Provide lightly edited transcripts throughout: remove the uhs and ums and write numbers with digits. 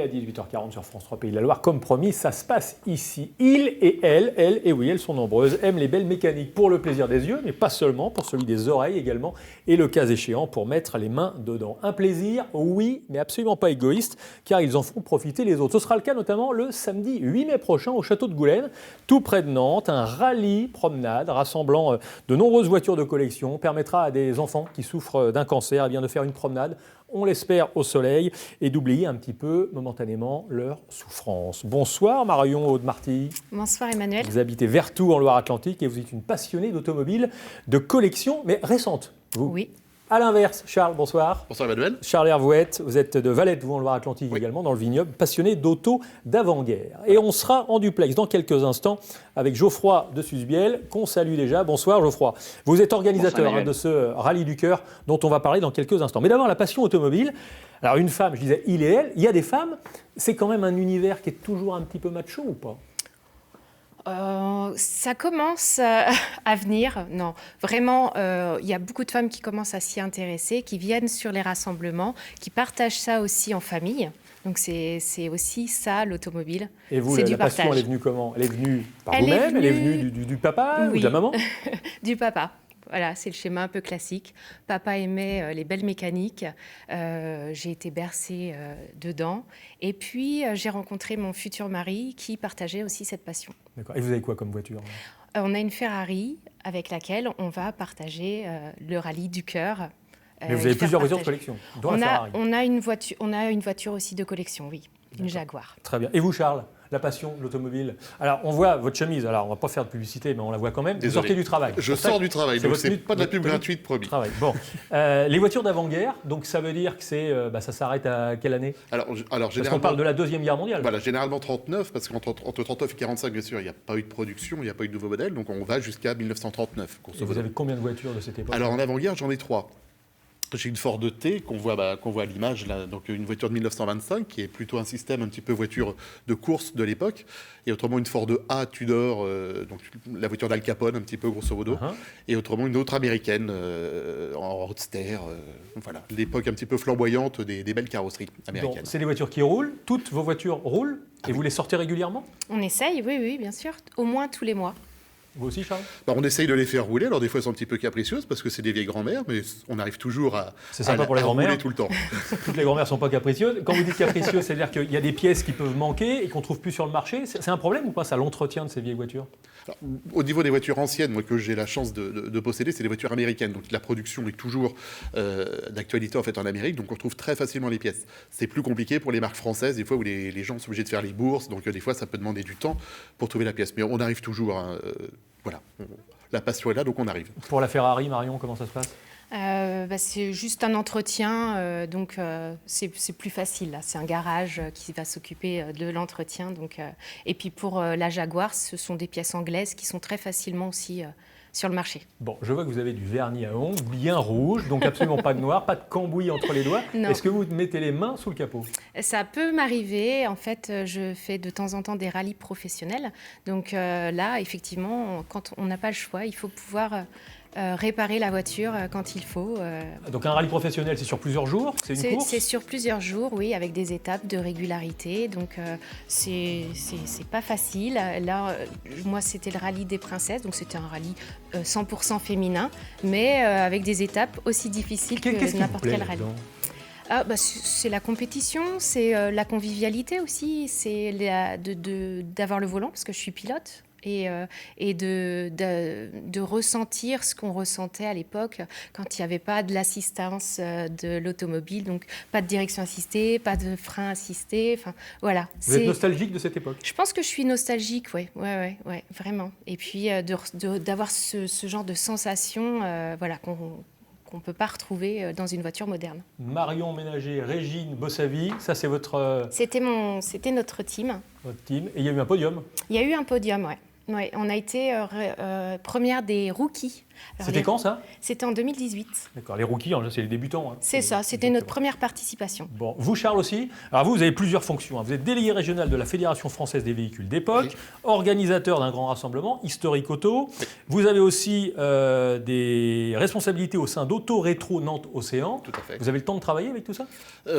À 18h40 sur France 3 Pays de la Loire, comme promis, ça se passe ici. Ils et elles, et oui, elles sont nombreuses, aiment les belles mécaniques pour le plaisir des yeux, mais pas seulement, pour celui des oreilles également, et le cas échéant, pour mettre les mains dedans. Un plaisir, oui, mais absolument pas égoïste, car ils en font profiter les autres. Ce sera le cas notamment le samedi 8 mai prochain au château de Goulaine, tout près de Nantes. Un rallye promenade rassemblant de nombreuses voitures de collection permettra à des enfants qui souffrent d'un cancer de faire une promenade, on l'espère, au soleil, et d'oublier un petit peu, momentanément, leur souffrance. Bonsoir Marion Aude-Marty. Bonsoir Emmanuel. Vous habitez Vertou, en Loire-Atlantique, et vous êtes une passionnée d'automobile de collection, mais récente, vous. Oui. À l'inverse, Charles, bonsoir. Bonsoir Emmanuel. Charles Hervouette, vous êtes de Valette, vous en Loire-Atlantique également, dans le vignoble, passionné d'auto d'avant-guerre. Et on sera en duplex dans quelques instants avec Geoffroy de Susbiel, qu'on salue déjà. Bonsoir Geoffroy. Vous êtes organisateur de ce rallye du cœur dont on va parler dans quelques instants. Mais d'abord, la passion automobile. Alors une femme, je disais, il et elle, il y a des femmes, c'est quand même un univers qui est toujours un petit peu macho ou pas ? Ça commence à venir. Non, vraiment, il y a beaucoup de femmes qui commencent à s'y intéresser, qui viennent sur les rassemblements, qui partagent ça aussi en famille. Donc c'est aussi ça l'automobile. Et vous, la passion, elle est venue comment ? Elle est venue par vous-même ? Elle est venue du papa ou de la maman ? Du papa. Voilà, c'est le schéma un peu classique. Papa aimait les belles mécaniques. J'ai été bercée dedans. Et puis, j'ai rencontré mon futur mari qui partageait aussi cette passion. D'accord. Et vous avez quoi comme voiture ? On a une Ferrari avec laquelle on va partager le rallye du cœur. Mais vous avez plusieurs voitures de collection, dont la Ferrari. On a une voiture aussi de collection, oui. Une Jaguar. Très bien. Et vous, Charles ? La passion, l'automobile. Alors, on voit votre chemise. Alors, on ne va pas faire de publicité, mais on la voit quand même. Désolé. Vous sortez du travail. Je sors du travail, donc c'est pas de la pub gratuite, promis. Bon. Les voitures d'avant-guerre, donc ça veut dire que ça s'arrête à quelle année ? Alors parce qu'on parle de la Deuxième Guerre mondiale. Voilà, généralement 39, parce qu'entre 39 et 45, bien sûr, il n'y a pas eu de production, il n'y a pas eu de nouveaux modèles, donc on va jusqu'à 1939. Et vous avez combien de voitures de cette époque ? Alors, en avant-guerre, j'en ai 3. J'ai une Ford T qu'on voit à l'image, là, donc une voiture de 1925 qui est plutôt un système un petit peu voiture de course de l'époque, et autrement une Ford A Tudor, donc la voiture d'Al Capone un petit peu grosso modo, et autrement une autre américaine en roadster, voilà, l'époque un petit peu flamboyante des belles carrosseries américaines. Donc, c'est des voitures qui roulent, toutes vos voitures roulent, et vous les sortez régulièrement ? On essaye, oui, bien sûr, au moins tous les mois. Vous aussi, Charles ? On essaye de les faire rouler. Alors, des fois, elles sont un petit peu capricieuses parce que c'est des vieilles grand-mères, mais on arrive toujours à rouler tout le temps. Toutes les grand-mères ne sont pas capricieuses. Quand vous dites capricieuses, c'est-à-dire qu'il y a des pièces qui peuvent manquer et qu'on ne trouve plus sur le marché. C'est un problème ou pas, ça, l'entretien de ces vieilles voitures ? Alors, au niveau des voitures anciennes, moi, que j'ai la chance de posséder, c'est des voitures américaines. Donc, la production est toujours d'actualité en fait en Amérique. Donc, on retrouve très facilement les pièces. C'est plus compliqué pour les marques françaises, des fois où les gens sont obligés de faire les bourses. Donc, des fois, ça peut demander du temps pour trouver la pièce. Mais on arrive toujours. Voilà, la passion est là, donc on arrive. Pour la Ferrari, Marion, comment ça se passe ? C'est juste un entretien, donc c'est plus facile. Là. C'est un garage qui va s'occuper de l'entretien. Et puis pour la Jaguar, ce sont des pièces anglaises qui sont très facilement aussi sur le marché. Bon, je vois que vous avez du vernis à ongles, bien rouge, donc absolument pas de noir, pas de cambouis entre les doigts. Non. Est-ce que vous mettez les mains sous le capot ? Ça peut m'arriver. En fait, je fais de temps en temps des rallyes professionnels. Donc là, effectivement, quand on n'a pas le choix, il faut pouvoir réparer la voiture quand il faut. Donc un rallye professionnel, c'est sur plusieurs jours ? C'est une course ? C'est sur plusieurs jours, oui, avec des étapes de régularité. Donc c'est pas facile. Là, moi, c'était le rallye des princesses, donc c'était un rallye 100% féminin, mais avec des étapes aussi difficiles que n'importe quel rallye. C'est la compétition, c'est la convivialité aussi, c'est d'avoir le volant, parce que je suis pilote. Et de ressentir ce qu'on ressentait à l'époque quand il n'y avait pas de l'assistance de l'automobile, donc pas de direction assistée, pas de frein assisté, enfin voilà. Vous êtes nostalgique de cette époque ? Je pense que je suis nostalgique, ouais, vraiment. Et puis d'avoir ce genre de sensation, voilà, qu'on ne peut pas retrouver dans une voiture moderne. Marion Ménager, Régine Bossavi, ça c'est votre... C'était notre team. Votre team. Et il y a eu un podium ? Il y a eu un podium, ouais. Ouais, on a été première des rookies Alors, C'était quand ça? C'était en 2018. D'accord, les rookies, c'est les débutants. Hein. C'est ça, c'était notre première participation. Bon, vous Charles aussi. Alors vous avez plusieurs fonctions. Hein. Vous êtes délégué régional de la Fédération française des véhicules d'époque, Oui. organisateur d'un grand rassemblement, Historique Auto. Vous avez aussi des responsabilités au sein d'Auto Rétro Nantes Océan. Tout à fait. Vous avez le temps de travailler avec tout ça?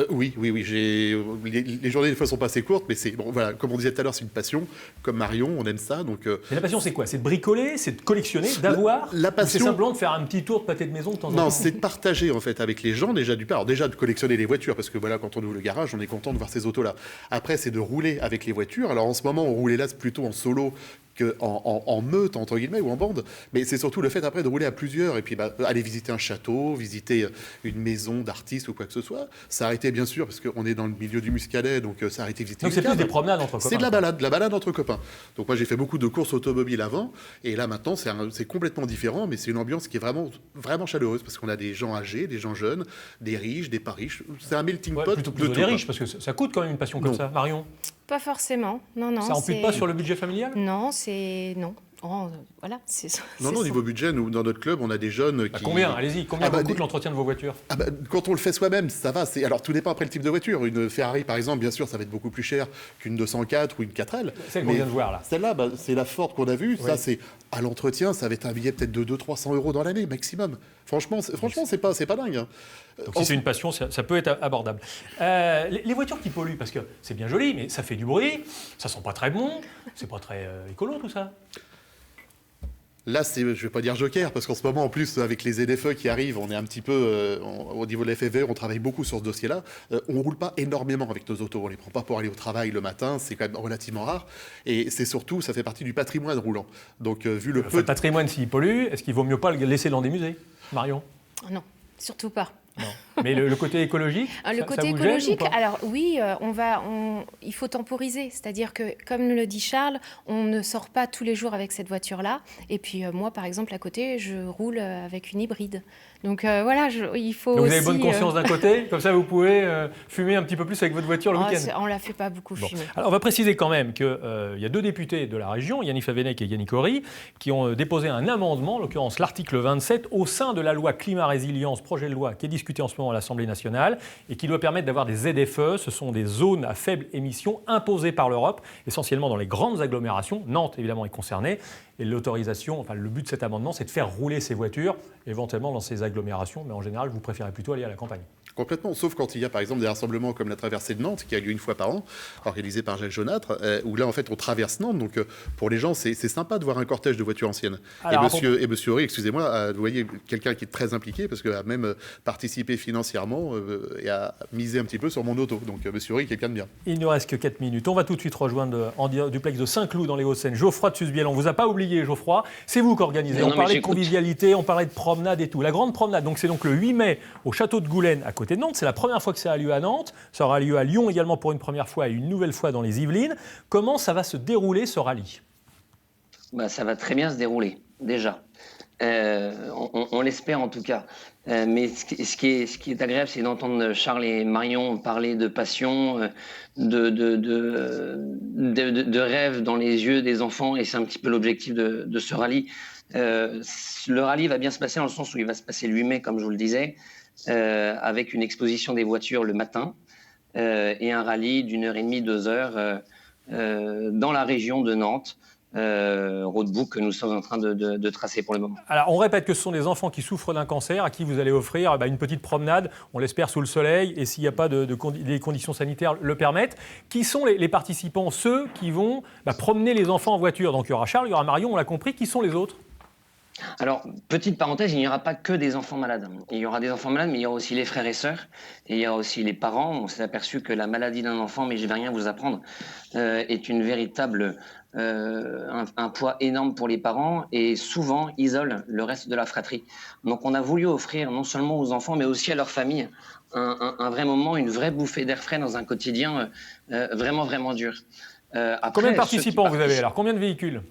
Oui. Les journées des fois sont pas assez courtes, mais c'est bon, voilà, comme on disait tout à l'heure, c'est une passion. Comme Marion, on aime ça. Donc, Mais la passion, c'est quoi? C'est de bricoler, c'est de collectionner, d'avoir? La passion, ou c'est simplement de faire un petit tour de pâté de maison de temps en temps? non, c'est de partager en fait avec les gens déjà du part. Alors déjà de collectionner les voitures parce que voilà, quand on ouvre le garage, on est content de voir ces autos-là. Après, c'est de rouler avec les voitures. Alors en ce moment, on roule hélas plutôt en solo en meute entre guillemets ou en bande, mais c'est surtout le fait après de rouler à plusieurs et puis aller visiter un château, visiter une maison d'artiste ou quoi que ce soit. S'arrêter bien sûr parce qu'on est dans le milieu du Muscadet, donc s'arrêter visiter. Donc c'est plus des promenades entre copains. C'est de la balade entre copains. Donc moi j'ai fait beaucoup de courses automobiles avant et là maintenant c'est complètement différent, mais c'est une ambiance qui est vraiment chaleureuse parce qu'on a des gens âgés, des gens jeunes, des riches, des pas riches. C'est un melting pot plutôt de tout. des riches parce que ça coûte quand même une passion comme Non. ça. Marion, Pas forcément, non. ça empile pas sur le budget familial? Non, c'est... Non. Oh, voilà, c'est Non, ça. niveau budget, nous, dans notre club, on a des jeunes qui... Combien? Allez-y, combien Ah bah, vous coûte l'entretien de vos voitures? Quand on le fait soi-même, ça va. Alors, tout dépend après le type de voiture. Une Ferrari, par exemple, bien sûr, ça va être beaucoup plus cher qu'une 204 ou une 4L. Celle qu'on vient de voir, là. Celle-là, c'est la Ford qu'on a vue. Oui. Ça, c'est à l'entretien, ça va être un billet peut-être de 200-300 euros dans l'année, maximum. Franchement, c'est pas dingue. Hein. Donc si c'est une passion, ça peut être abordable. Les voitures qui polluent, parce que c'est bien joli, mais ça fait du bruit, ça sent pas très bon, c'est pas très écolo tout ça. Là, je ne vais pas dire joker, parce qu'en ce moment, en plus, avec les ZFE qui arrivent, on est un petit peu, au niveau de la FFE, on travaille beaucoup sur ce dossier-là. On ne roule pas énormément avec nos autos, on ne les prend pas pour aller au travail le matin, c'est quand même relativement rare. Et c'est surtout, ça fait partie du patrimoine roulant. Donc, vu le peu... Le patrimoine, s'il pollue, est-ce qu'il vaut mieux pas le laisser dans des musées, Marion? Non, surtout pas. Non. Mais le côté écologique, Le côté ça vous gêne écologique, ou pas? alors oui, il faut temporiser. C'est-à-dire que, comme le dit Charles, on ne sort pas tous les jours avec cette voiture-là. Et puis moi, par exemple, à côté, je roule avec une hybride. Donc voilà, il faut Donc aussi... vous avez bonne conscience d'un côté, comme ça vous pouvez fumer un petit peu plus avec votre voiture le week-end. On ne la fait pas beaucoup fumer. Alors on va préciser quand même qu'il y a deux députés de la région, Yannick Favennec et Yannick Horry, qui ont déposé un amendement, en l'occurrence l'article 27, au sein de la loi climat-résilience, projet de loi qui est discuté en ce moment à l'Assemblée nationale et qui doit permettre d'avoir des ZFE. Ce sont des zones à faible émission imposées par l'Europe, essentiellement dans les grandes agglomérations. Nantes, évidemment, est concernée. Et l'autorisation, enfin le but de cet amendement, c'est de faire rouler ces voitures, éventuellement dans ces agglomérations, mais en général, vous préférez plutôt aller à la campagne. Complètement, sauf quand il y a par exemple des rassemblements comme la traversée de Nantes qui a lieu une fois par an, organisée par Jacques Jaunâtre, où là en fait on traverse Nantes, donc pour les gens c'est sympa de voir un cortège de voitures anciennes. Alors, et monsieur Horry, excusez-moi, vous voyez quelqu'un qui est très impliqué parce qu'il a même participé financièrement et a misé un petit peu sur mon auto, donc monsieur Horry, quelqu'un de bien. Il ne reste que 4 minutes. On va tout de suite rejoindre en duplex de Saint-Cloud dans les Hauts-de-Seine Geoffroy de Susbiel. On ne vous a pas oublié, Geoffroy, c'est vous qui organisez. On parlait de convivialité, on parlait de promenade et tout. La grande promenade, donc c'est donc le 8 mai au château de Goulaine à côté de Nantes. C'est la première fois que ça a lieu à Nantes. Ça aura lieu à Lyon également pour une première fois et une nouvelle fois dans les Yvelines. Comment ça va se dérouler ce rallye? Ça va très bien se dérouler, déjà. On l'espère en tout cas. Mais ce qui est agréable, c'est d'entendre Charles et Marion parler de passion, de rêve dans les yeux des enfants. Et c'est un petit peu l'objectif de ce rallye. Le rallye va bien se passer dans le sens où il va se passer le 8 mai, comme je vous le disais, avec une exposition des voitures le matin et un rallye d'1h30, 2h dans la région de Nantes. Roadbook que nous sommes en train de tracer pour le moment. Alors, on répète que ce sont des enfants qui souffrent d'un cancer à qui vous allez offrir une petite promenade, on l'espère sous le soleil, et s'il n'y a pas les conditions sanitaires le permettent. Qui sont les participants, ceux qui vont promener les enfants en voiture? Donc il y aura Charles, il y aura Marion, on l'a compris. Qui sont les autres? Alors, petite parenthèse, il n'y aura pas que des enfants malades. Il y aura des enfants malades, mais il y aura aussi les frères et sœurs, et il y aura aussi les parents. On s'est aperçu que la maladie d'un enfant, mais je ne vais rien vous apprendre, est une véritable... un poids énorme pour les parents et souvent isole le reste de la fratrie. Donc on a voulu offrir non seulement aux enfants mais aussi à leur famille un vrai moment, une vraie bouffée d'air frais dans un quotidien vraiment dur. Après, combien de participants vous avez alors? Combien de véhicules?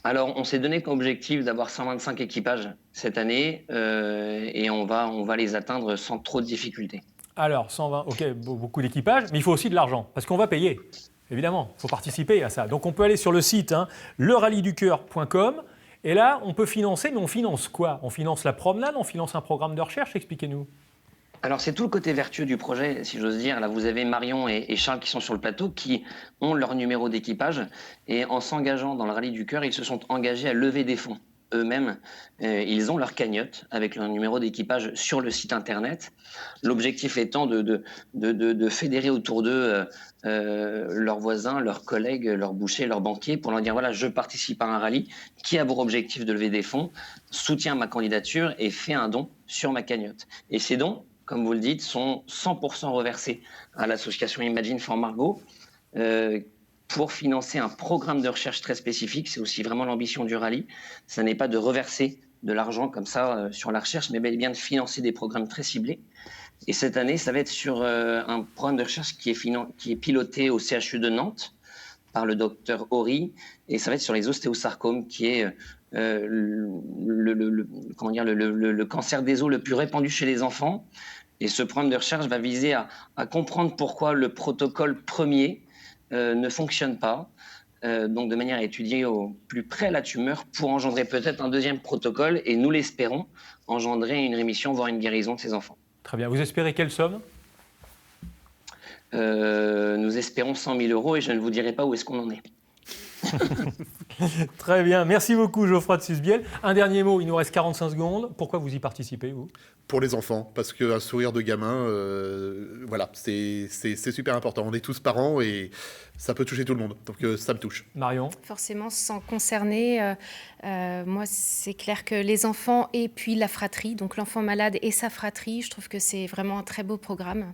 Alors on s'est donné comme objectif d'avoir 125 équipages cette année et on va les atteindre sans trop de difficultés. Alors 120, ok, beaucoup d'équipages, mais il faut aussi de l'argent parce qu'on va payer. Évidemment, il faut participer à ça. Donc on peut aller sur le site lerallyducoeur.com Et là, on peut financer, mais on finance quoi? On finance la promenade, on finance un programme de recherche? Expliquez-nous. Alors, c'est tout le côté vertueux du projet, si j'ose dire. Là, vous avez Marion et Charles qui sont sur le plateau, qui ont leur numéro d'équipage. Et en s'engageant dans le Rallye du Cœur, ils se sont engagés à lever des fonds eux-mêmes. Ils ont leur cagnotte avec leur numéro d'équipage sur le site internet. L'objectif étant de fédérer autour d'eux leurs voisins, leurs collègues, leurs bouchers, leurs banquiers, pour leur dire voilà, je participe à un rallye qui a pour objectif de lever des fonds, soutient ma candidature et fait un don sur ma cagnotte. Et ces dons, comme vous le dites, sont 100% reversés à l'association Imagine for Margot pour financer un programme de recherche très spécifique. C'est aussi vraiment l'ambition du rallye. Ça n'est pas de reverser de l'argent comme ça sur la recherche, mais bel et bien de financer des programmes très ciblés. Et cette année, ça va être sur un programme de recherche qui est piloté au CHU de Nantes par le docteur Horry, et ça va être sur les ostéosarcomes, qui est le cancer des os le plus répandu chez les enfants. Et ce programme de recherche va viser à comprendre pourquoi le protocole premier ne fonctionne pas, donc de manière à étudier au plus près la tumeur pour engendrer peut-être un deuxième protocole et, nous l'espérons, engendrer une rémission, voire une guérison de ces enfants. Très bien. Vous espérez quelle somme? Nous espérons 100 000 € et je ne vous dirai pas où est-ce qu'on en est. Très bien. Merci beaucoup, Geoffroy de Susbiel. Un dernier mot, il nous reste 45 secondes. Pourquoi vous y participez, vous? Pour les enfants, parce qu'un sourire de gamin, voilà, c'est super important. On est tous parents et ça peut toucher tout le monde, donc ça me touche. Marion? Forcément, sans concerner, moi, c'est clair que les enfants et puis la fratrie, donc l'enfant malade et sa fratrie, je trouve que c'est vraiment un très beau programme.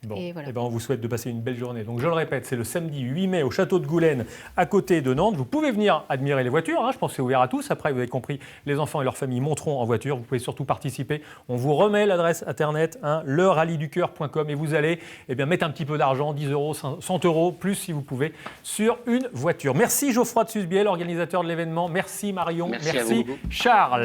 Bon, Et voilà. eh ben on vous souhaite de passer une belle journée. Donc je le répète, c'est le samedi 8 mai au château de Goulaine, à côté de Nantes. Vous pouvez venir admirer les voitures, je pense que c'est ouvert à tous. Après, vous avez compris, les enfants et leurs familles monteront en voiture. Vous pouvez surtout participer. On vous remet l'adresse internet, lerallyducoeur.com, et vous allez mettre un petit peu d'argent, 10 €, 100 €, plus si vous pouvez, sur une voiture. Merci Geoffroy de Susbiel, organisateur de l'événement. Merci Marion. Merci à vous. Charles.